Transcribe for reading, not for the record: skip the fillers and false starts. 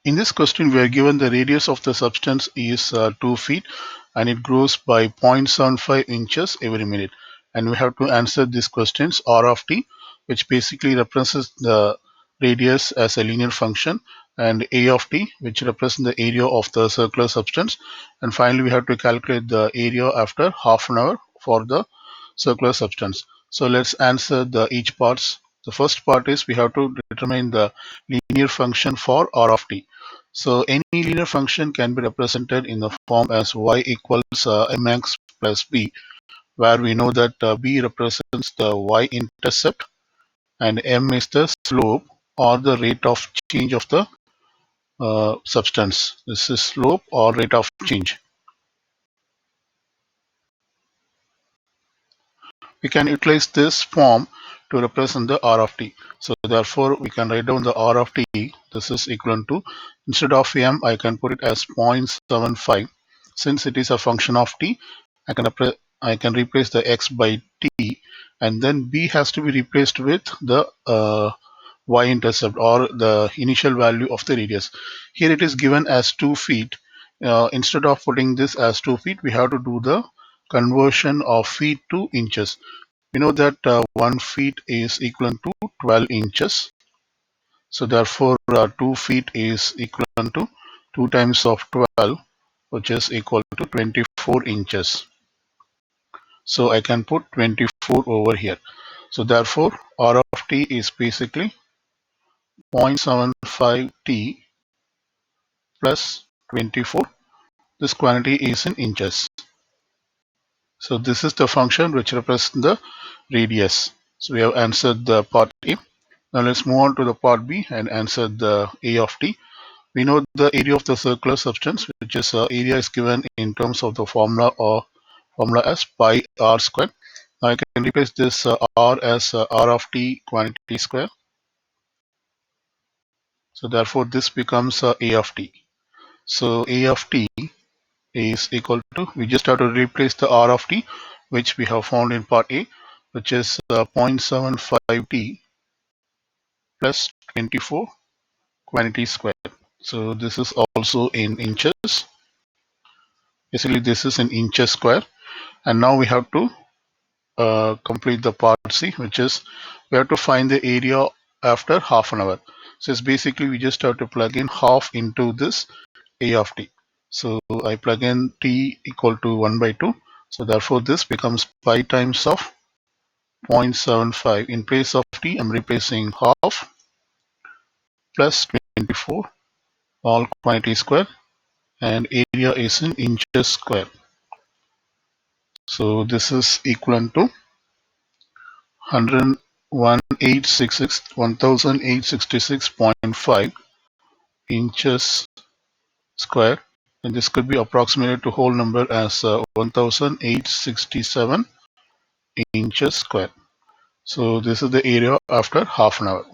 In this question, we are given the radius of the substance is 2 feet and it grows by 0.75 inches every minute. And we have to answer these questions R of t, which basically represents the radius as a linear function, and A of t, which represents the area of the circular substance. And finally, we have to calculate the area after half an hour for the circular substance. So let's answer each parts. The first part is we have to determine the linear function for R of t. So any linear function can be represented in the form as y equals mx plus b, where we know that b represents the y-intercept and m is the slope or the rate of change of the substance. This is slope or rate of change. We can utilize this form to represent the R of t. So therefore, we can write down the R of t. This is equivalent to, instead of m, I can put it as 0.75. Since it is a function of t, I can replace the x by t, and then b has to be replaced with the y-intercept or the initial value of the radius. Here it is given as 2 feet. Instead of putting this as 2 feet, we have to do the conversion of feet to inches. We know that 1 feet is equivalent to 12 inches. So therefore 2 feet is equivalent to 2 times of 12, which is equal to 24 inches. So I can put 24 over here. So therefore R of t is basically 0.75 t plus 24. This quantity is in inches. So this is the function which represents the radius. So we have answered the part A. Now let's move on to the part B and answer the A of t. We know the area of the circular substance, which is area is given in terms of the formula or formula as pi r square. Now I can replace this r as r of t quantity square. So therefore this becomes A of t. So A of t is equal to, we just have to replace the R of t, which we have found in part A, which is 0.75 t plus 24 quantity square. So this is also in inches. Basically this is in inches square. And now we have to complete the part C, which is we have to find the area after half an hour. So it's basically we just have to plug in half into this A of t. So I plug in t equal to 1 by 2. So therefore this becomes pi times of 0.75. In place of t, I'm replacing half plus 24 all quantity square, and area is in inches square. So this is equivalent to 1866.5 inches square, and this could be approximated to whole number as 1867 inches square. So this is the area after half an hour.